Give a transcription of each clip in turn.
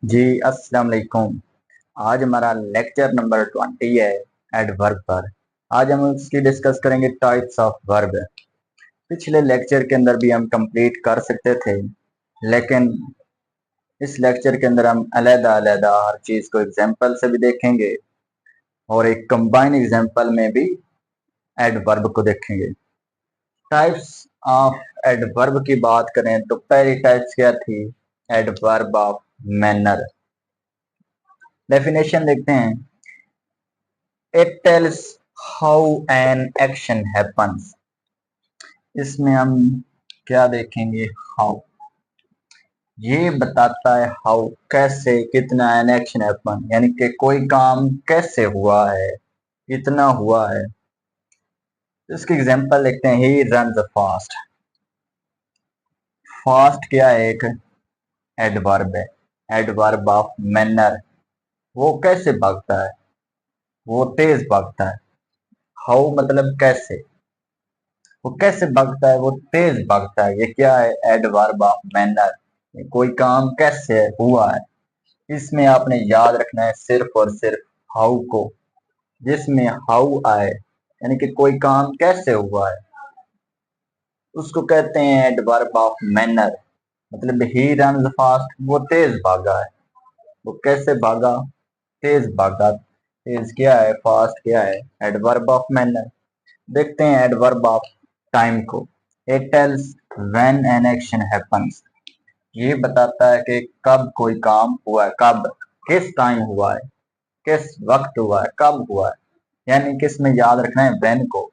जी अस्सलाम वालेकुम। आज हमारा लेक्चर नंबर 20 है एडवर्ब पर। आज हम इसकी डिस्कस करेंगे टाइप्स ऑफ वर्ब। पिछले लेक्चर के अंदर भी हम कंप्लीट कर सकते थे, लेकिन इस लेक्चर के अंदर हम अलग-अलग हर चीज को एग्जांपल से भी देखेंगे और एक कंबाइन एग्जांपल में भी एडवर्ब को देखेंगे। टाइप्स ऑफ एडवर्ब की बात करें तो पहली टाइप्स क्या थी? Adverb of manner. डेफिनेशन देखते हैं। It tells how an action happens। इसमें हम क्या देखेंगे? हाउ। ये बताता है हाउ, कैसे, कितना, एन एक्शन हैपन यानी कि कोई काम कैसे हुआ है, कितना हुआ है। इसकी एग्जांपल देखते हैं। He runs fast. फास्ट क्या है? एक एडवर्ब है, एडवर्ब ऑफ मैनर। वो कैसे भागता है? वो तेज भागता है। हाउ मतलब कैसे, वो कैसे भागता है? वो तेज भागता है। ये क्या है? Adverb of manner. कोई काम कैसे हुआ है। इसमें आपने याद रखना है सिर्फ और सिर्फ हाउ को। जिसमें हाउ आए यानी कि कोई काम कैसे हुआ है, उसको कहते हैं एडवर्ब ऑफ मैनर। मतलब ही रन्स फास्ट, वो तेज भागा है। वो कैसे भागा? तेज भागा। तेज क्या है? फास्ट क्या है? Adverb of manner. देखते हैं एडवर्ब ऑफ टाइम को। It tells when an action happens. ये बताता है कि कब कोई काम हुआ है, कब, किस टाइम हुआ है, किस वक्त हुआ है, कब हुआ है। यानी कि इसमें याद रखना है व्हेन को।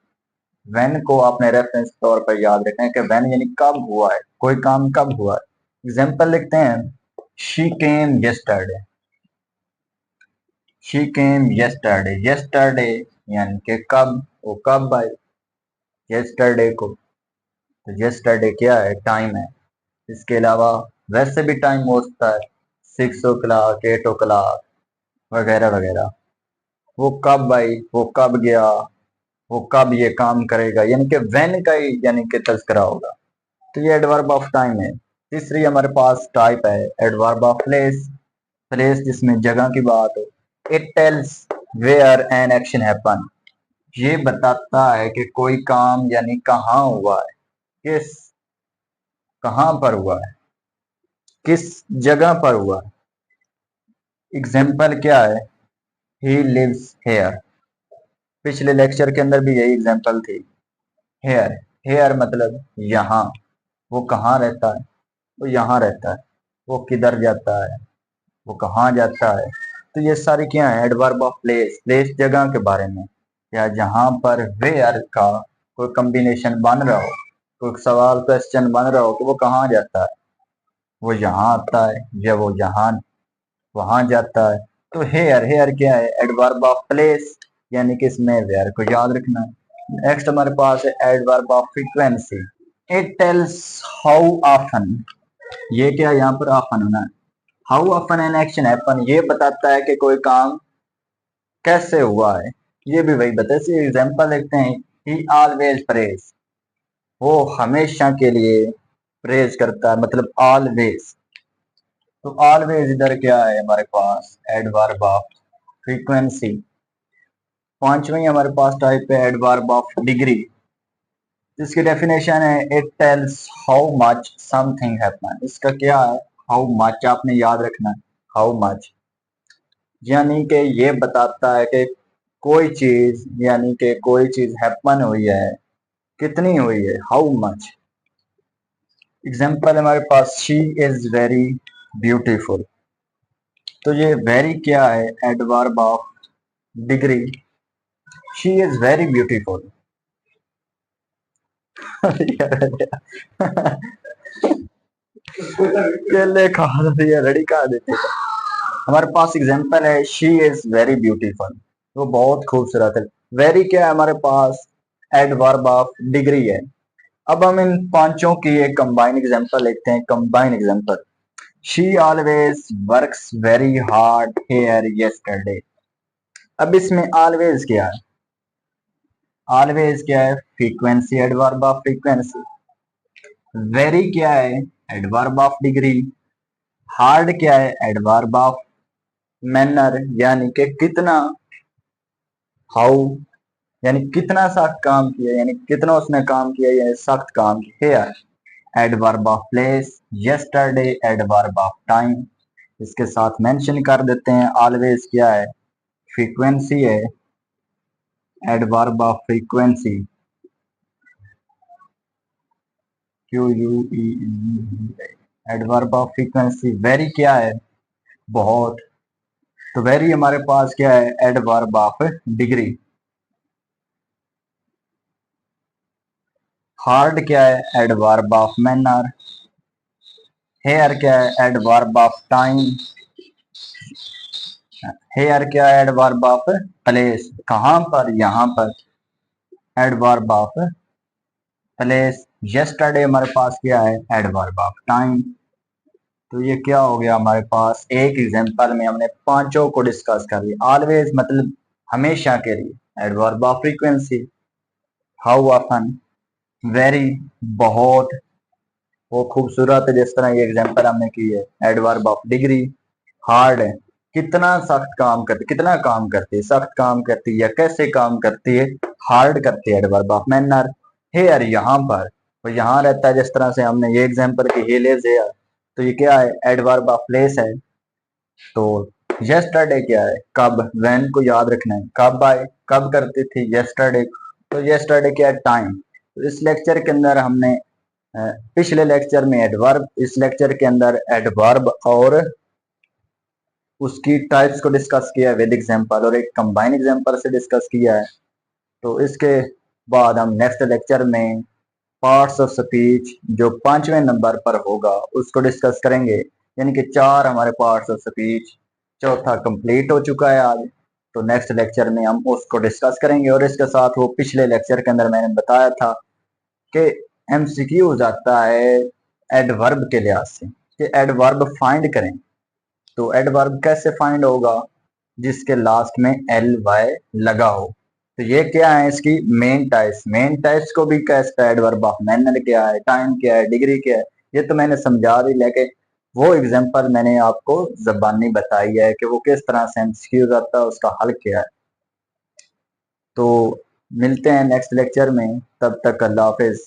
व्हेन को आपने रेफरेंस तौर पर याद रखना है कि व्हेन यानी कब हुआ है, कोई काम कब हुआ है। एग्जाम्पल लिखते हैं। She came yesterday. She came yesterday. Yesterday यानी कि कब, वो कब आई यस्टरडे को। तो यस्टरडे क्या है? टाइम है। इसके अलावा वैसे भी टाइम हो सकता है, 6 o'clock, 8 o'clock वगैरह वगैरह। वो कब आई, वो कब गया, वो कब ये काम करेगा, यानी कि व्हेन का ही यानी कि तस्करा होगा। तो ये एडवर्ब ऑफ टाइम है। तीसरी हमारे पास टाइप है एडवर्ब ऑफ प्लेस। प्लेस जिसमें जगह की बात हो। It tells where an action happen. ये बताता है कि कोई काम यानी कहाँ हुआ है, किस, कहाँ पर हुआ है, किस जगह पर हुआ है। एग्जाम्पल क्या है? He lives here. पिछले लेक्चर के अंदर भी यही एग्जाम्पल थी। हेयर, हेयर मतलब यहाँ। वो कहाँ रहता है? वो यहाँ रहता है। वो किधर जाता है? वो कहाँ जाता है? तो ये सारी क्या है? Adverb of place. प्लेस जगह के बारे में, या जहाँ पर वेयर का कोई कॉम्बिनेशन बन रहा हो, कोई सवाल क्वेश्चन बन रहा हो कि वो कहाँ जाता है, वो यहाँ आता है या वो यहाँ वहां जाता है। तो हेयर, हेयर क्या है? एडवर्ब ऑफ प्लेस, यानी कि इसमें वेयर को याद रखना है। नेक्स्ट हमारे पास है adverb of frequency. It tells how often. ये क्या, यहाँ पर ऑफन होना है। How often N action happen, ये बताता है कि कोई काम कैसे हुआ है। ये भी वही बताए। एग्जाम्पल देखते हैं। ही ऑलवेज प्रेज। वो हमेशा के लिए प्रेज करता है, मतलब ऑलवेज। तो ऑलवेज इधर क्या है हमारे पास? Adverb of frequency. पांचवी हमारे पास टाइप है एडवर्ब ऑफ डिग्री। इसकी डेफिनेशन है it tells how much something happen. इसका क्या है? हाउ मच आपने याद रखना है। हाउ मच यानी कि ये बताता है कि कोई चीज, यानी कि कोई चीज हैपन हुई है, कितनी हुई है, हाउ मच। एग्जाम्पल हमारे पास शी इज वेरी ब्यूटीफुल। तो ये वेरी क्या है? Adverb of degree. She is very beautiful. केले खा रही है, लड़ी खा देती है। हमारे पास एग्जांपल है शी इज वेरी ब्यूटीफुल। वो बहुत खूबसूरत है। वेरी क्या है हमारे पास? एडवर्ब ऑफ डिग्री है। अब हम इन पांचों की एक कंबाइन एग्जांपल देखते हैं। Combine example. She always works very hard here yesterday. अब इसमें ऑलवेज क्या है? ऑलवेज क्या है? Frequency, adverb of frequency. Very क्या है? Adverb of degree. हार्ड क्या है? एडवर्ब ऑफ मैनर, यानी कि कितना, हाउ यानी कितना सख्त काम किया, यानी कितना उसने काम किया, यानी सख्त काम किया। Adverb of place, yesterday adverb of time, इसके साथ मेंशन कर देते हैं। ऑलवेज क्या है? फ्रीक्वेंसी है, adverb of frequency, Q U E, adverb of frequency. Very क्या है? बहुत, तो वेरी हमारे पास क्या है? Adverb of degree. हार्ड क्या है? Adverb of manner. हेयर क्या है? Adverb of time. हेयर क्या है? एडवर्ब ऑफ प्लेस, कहां पर? यहां पर, एडवर्ब ऑफ प्लेस। यस्टरडे हमारे पास क्या है? Adverb of time. तो ये क्या हो गया हमारे पास? एक एग्जांपल में हमने पांचों को डिस्कस कर लिया। ऑलवेज मतलब हमेशा के लिए, adverb of frequency. How often, very बहुत, वो खूबसूरत है जिस तरह ये एग्जांपल हमने की है। Adverb of degree. हार्ड है, कितना सख्त काम करती, कितना काम करती है, सख्त काम करती है या कैसे काम करती है, हार्ड करती है। Adverb of manner. हेयर यहाँ पर, वो यहाँ रहता है जिस तरह से हमने ये एग्जांपल की, ही लिव्स हेयर, तो ये क्या है? एडवर्ब ऑफ प्लेस है। तो यस्टरडे क्या है? कब, व्हेन को याद रखना है, कब आए, कब करती थी, यस्टरडे। तो यस्टरडे क्या है? टाइम। तो इस लेक्चर के अंदर हमने पिछले लेक्चर में एडवर्ब, इस लेक्चर के अंदर एडवर्ब और उसकी टाइप्स को डिस्कस किया है विद एग्जांपल, और एक कंबाइन एग्जांपल से डिस्कस किया है। तो इसके बाद हम नेक्स्ट लेक्चर में पार्ट्स ऑफ स्पीच जो 5वें नंबर पर होगा उसको डिस्कस करेंगे। यानी कि 4 हमारे पार्ट्स ऑफ स्पीच, चौथा कंप्लीट हो चुका है आज। तो नेक्स्ट लेक्चर में हम उसको डिस्कस करेंगे। और इसके साथ वो पिछले लेक्चर के अंदर मैंने बताया था कि एमसीक्यू आता है एडवर्ब के लिहाज से, कि एडवर्ब फाइंड करें। तो एडवर्ब कैसे फाइंड होगा? जिसके लास्ट में एल वाई लगा हो। तो ये क्या है? इसकी मेन टाइप्स, मेन टाइप्स को भी कैसे, एडवर्ब ऑफ मैनर क्या है, टाइम क्या है, डिग्री क्या है, ये तो मैंने समझा दी। लेकिन वो एग्जांपल मैंने आपको जबानी बताई है कि वो किस तरह से एमसीक्यू आता है, उसका हल क्या है। तो मिलते हैं नेक्स्ट लेक्चर में, तब तक अल्लाह हाफिज।